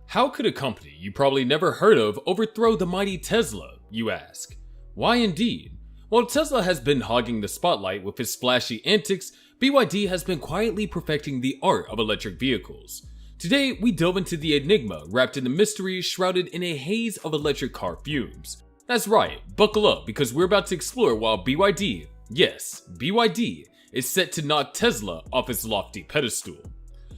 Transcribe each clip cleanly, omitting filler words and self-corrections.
How could a company you probably never heard of overthrow the mighty Tesla, you ask? Why indeed? While Tesla has been hogging the spotlight with its flashy antics, BYD has been quietly perfecting the art of electric vehicles. Today, we delve into the enigma wrapped in the mystery shrouded in a haze of electric car fumes. That's right, buckle up because we're about to explore why BYD, yes, BYD, is set to knock Tesla off its lofty pedestal.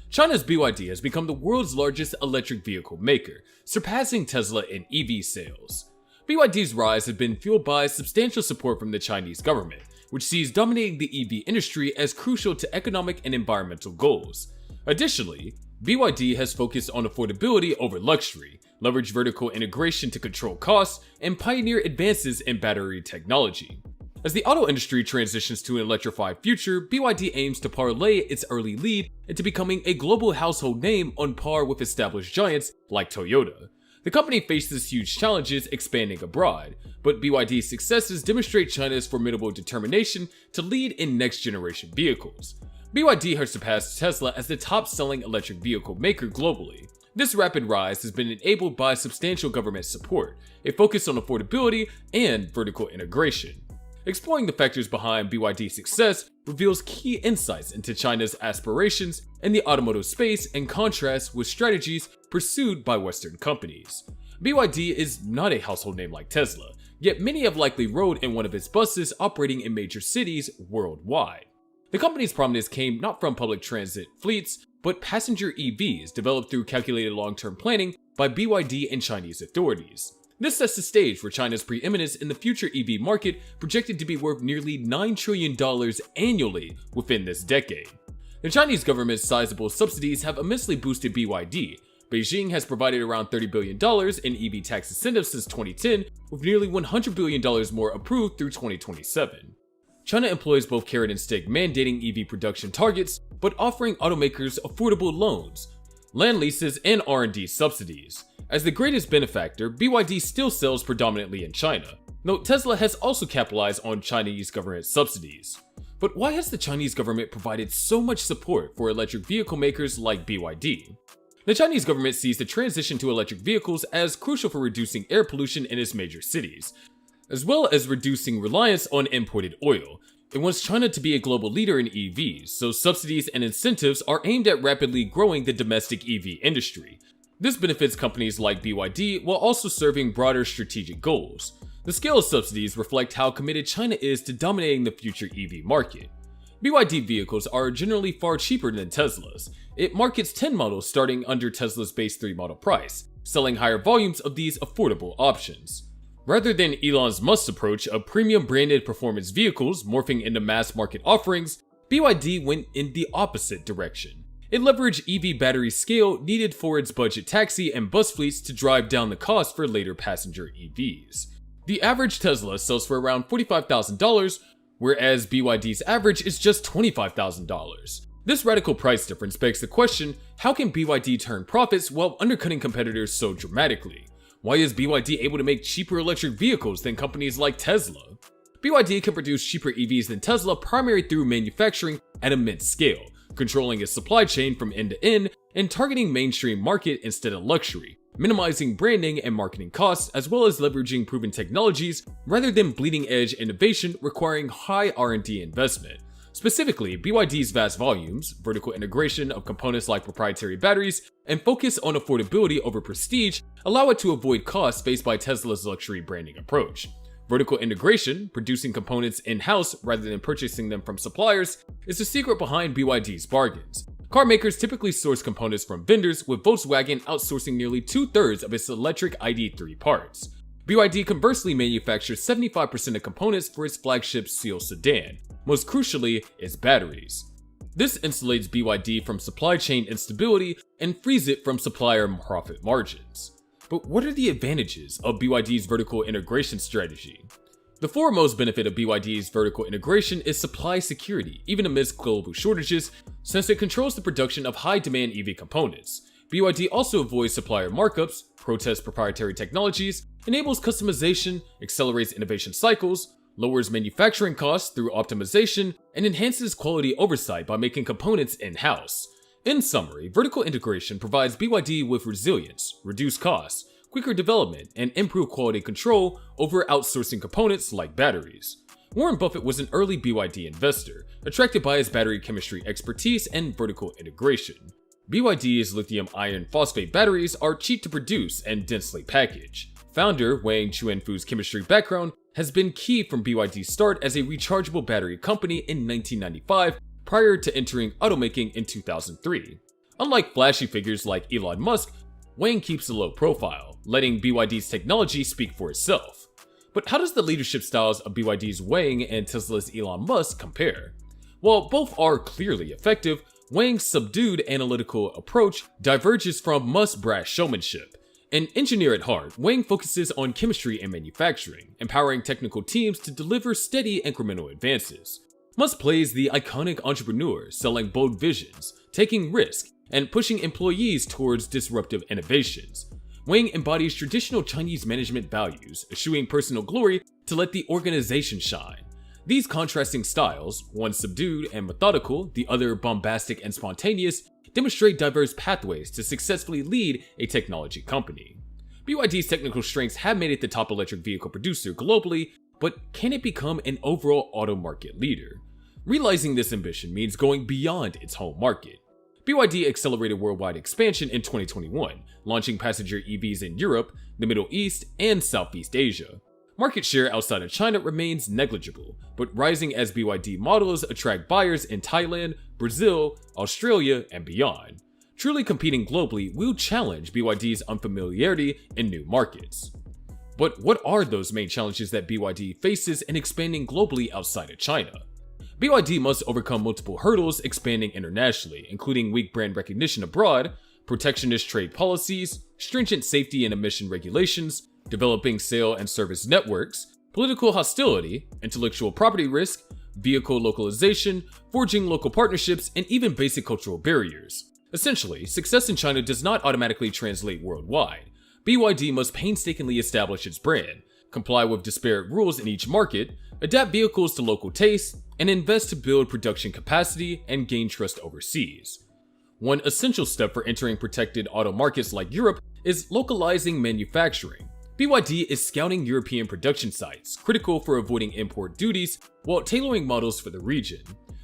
China's BYD has become the world's largest electric vehicle maker, surpassing Tesla in EV sales. BYD's rise has been fueled by substantial support from the Chinese government, which sees dominating the EV industry as crucial to economic and environmental goals. Additionally, BYD has focused on affordability over luxury, leveraged vertical integration to control costs, and pioneer advances in battery technology. As the auto industry transitions to an electrified future, BYD aims to parlay its early lead into becoming a global household name on par with established giants like Toyota. The company faces huge challenges expanding abroad, but BYD's successes demonstrate China's formidable determination to lead in next-generation vehicles. BYD has surpassed Tesla as the top-selling electric vehicle maker globally. This rapid rise has been enabled by substantial government support, a focus on affordability, and vertical integration. Exploring the factors behind BYD's success reveals key insights into China's aspirations in the automotive space in contrast with strategies pursued by Western companies. BYD is not a household name like Tesla, yet many have likely rode in one of its buses operating in major cities worldwide. The company's prominence came not from public transit fleets, but passenger EVs developed through calculated long-term planning by BYD and Chinese authorities. This sets the stage for China's preeminence in the future EV market, projected to be worth nearly $9 trillion annually within this decade. The Chinese government's sizable subsidies have immensely boosted BYD. Beijing has provided around $30 billion in EV tax incentives since 2010, with nearly $100 billion more approved through 2027. China employs both carrot and stick, mandating EV production targets, but offering automakers affordable loans, land leases, and R&D subsidies. As the greatest benefactor, BYD still sells predominantly in China. Note, Tesla has also capitalized on Chinese government subsidies. But why has the Chinese government provided so much support for electric vehicle makers like BYD? The Chinese government sees the transition to electric vehicles as crucial for reducing air pollution in its major cities, as well as reducing reliance on imported oil. It wants China to be a global leader in EVs, so subsidies and incentives are aimed at rapidly growing the domestic EV industry. This benefits companies like BYD while also serving broader strategic goals. The scale of subsidies reflect how committed China is to dominating the future EV market. BYD vehicles are generally far cheaper than Tesla's. It markets 10 models starting under Tesla's base 3 model price, selling higher volumes of these affordable options. Rather than Elon Musk's approach of premium branded performance vehicles morphing into mass market offerings, BYD went in the opposite direction. It leveraged EV battery scale needed for its budget taxi and bus fleets to drive down the cost for later passenger EVs. The average Tesla sells for around $45,000, whereas BYD's average is just $25,000. This radical price difference begs the question, how can BYD turn profits while undercutting competitors so dramatically? Why is BYD able to make cheaper electric vehicles than companies like Tesla? BYD can produce cheaper EVs than Tesla primarily through manufacturing at immense scale, controlling its supply chain from end to end, and targeting mainstream market instead of luxury, minimizing branding and marketing costs, as well as leveraging proven technologies rather than bleeding-edge innovation requiring high R&D investment. Specifically, BYD's vast volumes, vertical integration of components like proprietary batteries, and focus on affordability over prestige allow it to avoid costs faced by Tesla's luxury branding approach. Vertical integration, producing components in-house rather than purchasing them from suppliers, is the secret behind BYD's bargains. Car makers typically source components from vendors, with Volkswagen outsourcing nearly 2/3 of its electric ID.3 parts. BYD conversely manufactures 75% of components for its flagship Seal sedan, most crucially, its batteries. This insulates BYD from supply chain instability and frees it from supplier profit margins. But what are the advantages of BYD's vertical integration strategy? The foremost benefit of BYD's vertical integration is supply security, even amidst global shortages, since it controls the production of high-demand EV components. BYD also avoids supplier markups, protests proprietary technologies, enables customization, accelerates innovation cycles, lowers manufacturing costs through optimization, and enhances quality oversight by making components in-house. In summary, vertical integration provides BYD with resilience, reduced costs, quicker development, and improved quality control over outsourcing components like batteries. Warren Buffett was an early BYD investor, attracted by its battery chemistry expertise and vertical integration. BYD's lithium iron phosphate batteries are cheap to produce and densely packaged. Founder Wang Chuanfu's chemistry background has been key from BYD's start as a rechargeable battery company in 1995 prior to entering automaking in 2003. Unlike flashy figures like Elon Musk, Wang keeps a low profile, letting BYD's technology speak for itself. But how does the leadership styles of BYD's Wang and Tesla's Elon Musk compare? While both are clearly effective, Wang's subdued analytical approach diverges from Musk's brash showmanship. An engineer at heart, Wang focuses on chemistry and manufacturing, empowering technical teams to deliver steady incremental advances. Musk plays the iconic entrepreneur, selling bold visions, taking risks, and pushing employees towards disruptive innovations. Wang embodies traditional Chinese management values, eschewing personal glory to let the organization shine. These contrasting styles, one subdued and methodical, the other bombastic and spontaneous, demonstrate diverse pathways to successfully lead a technology company. BYD's technical strengths have made it the top electric vehicle producer globally, but can it become an overall auto market leader? Realizing this ambition means going beyond its home market. BYD accelerated worldwide expansion in 2021, launching passenger EVs in Europe, the Middle East, and Southeast Asia. Market share outside of China remains negligible, but rising as BYD models attract buyers in Thailand, Brazil, Australia, and beyond. Truly competing globally will challenge BYD's unfamiliarity in new markets. But what are those main challenges that BYD faces in expanding globally outside of China? BYD must overcome multiple hurdles expanding internationally, including weak brand recognition abroad, protectionist trade policies, stringent safety and emission regulations, developing sale and service networks, political hostility, intellectual property risk, vehicle localization, forging local partnerships, and even basic cultural barriers. Essentially, success in China does not automatically translate worldwide. BYD must painstakingly establish its brand, comply with disparate rules in each market, adapt vehicles to local tastes, and invest to build production capacity and gain trust overseas. One essential step for entering protected auto markets like Europe is localizing manufacturing. BYD is scouting European production sites, critical for avoiding import duties, while tailoring models for the region.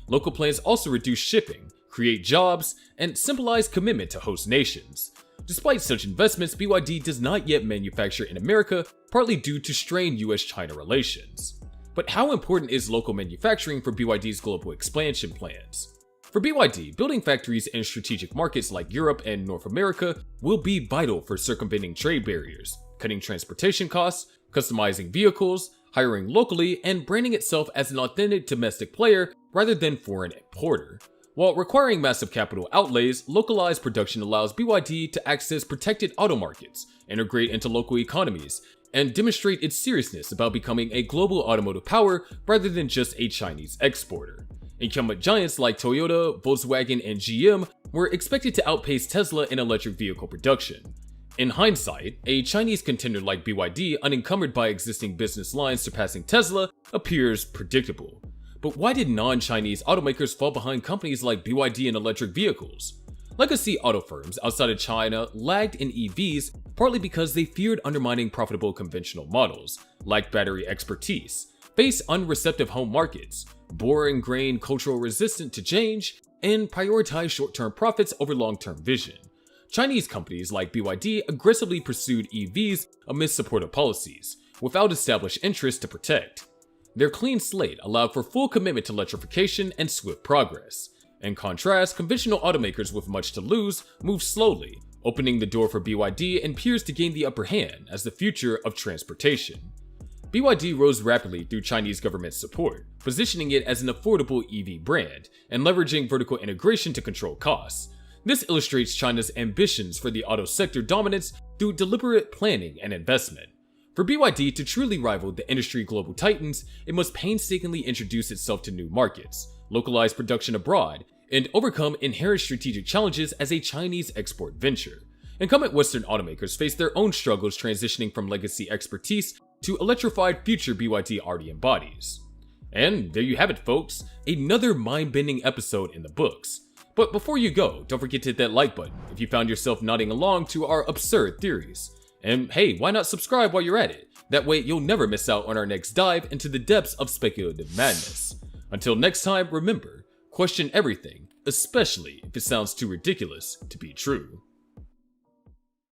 Local plans also reduce shipping, create jobs, and symbolize commitment to host nations. Despite such investments, BYD does not yet manufacture in America, partly due to strained US-China relations. But how important is local manufacturing for BYD's global expansion plans? For BYD, building factories in strategic markets like Europe and North America will be vital for circumventing trade barriers, cutting transportation costs, customizing vehicles, hiring locally, and branding itself as an authentic domestic player rather than foreign importer. While requiring massive capital outlays, localized production allows BYD to access protected auto markets, integrate into local economies, and demonstrate its seriousness about becoming a global automotive power rather than just a Chinese exporter. Incumbent giants like Toyota, Volkswagen, and GM were expected to outpace Tesla in electric vehicle production. In hindsight, a Chinese contender like BYD, unencumbered by existing business lines surpassing Tesla, appears predictable. But why did non-Chinese automakers fall behind companies like BYD in electric vehicles? Legacy auto firms outside of China lagged in EVs partly because they feared undermining profitable conventional models, lacked battery expertise, faced unreceptive home markets, bore ingrained cultural resistance to change, and prioritized short-term profits over long-term vision. Chinese companies like BYD aggressively pursued EVs amidst supportive policies, without established interests to protect. Their clean slate allowed for full commitment to electrification and swift progress. In contrast, conventional automakers with much to lose moved slowly, opening the door for BYD and peers to gain the upper hand as the future of transportation. BYD rose rapidly through Chinese government support, positioning it as an affordable EV brand and leveraging vertical integration to control costs. This illustrates China's ambitions for the auto sector dominance through deliberate planning and investment. For BYD to truly rival the industry global titans, it must painstakingly introduce itself to new markets, localize production abroad, and overcome inherent strategic challenges as a Chinese export venture. Incumbent Western automakers face their own struggles transitioning from legacy expertise to electrified future BYD already embodies. And there you have it, folks, another mind-bending episode in the books. But before you go, don't forget to hit that like button if you found yourself nodding along to our absurd theories. And hey, why not subscribe while you're at it? That way you'll never miss out on our next dive into the depths of speculative madness. Until next time, remember, question everything, especially if it sounds too ridiculous to be true.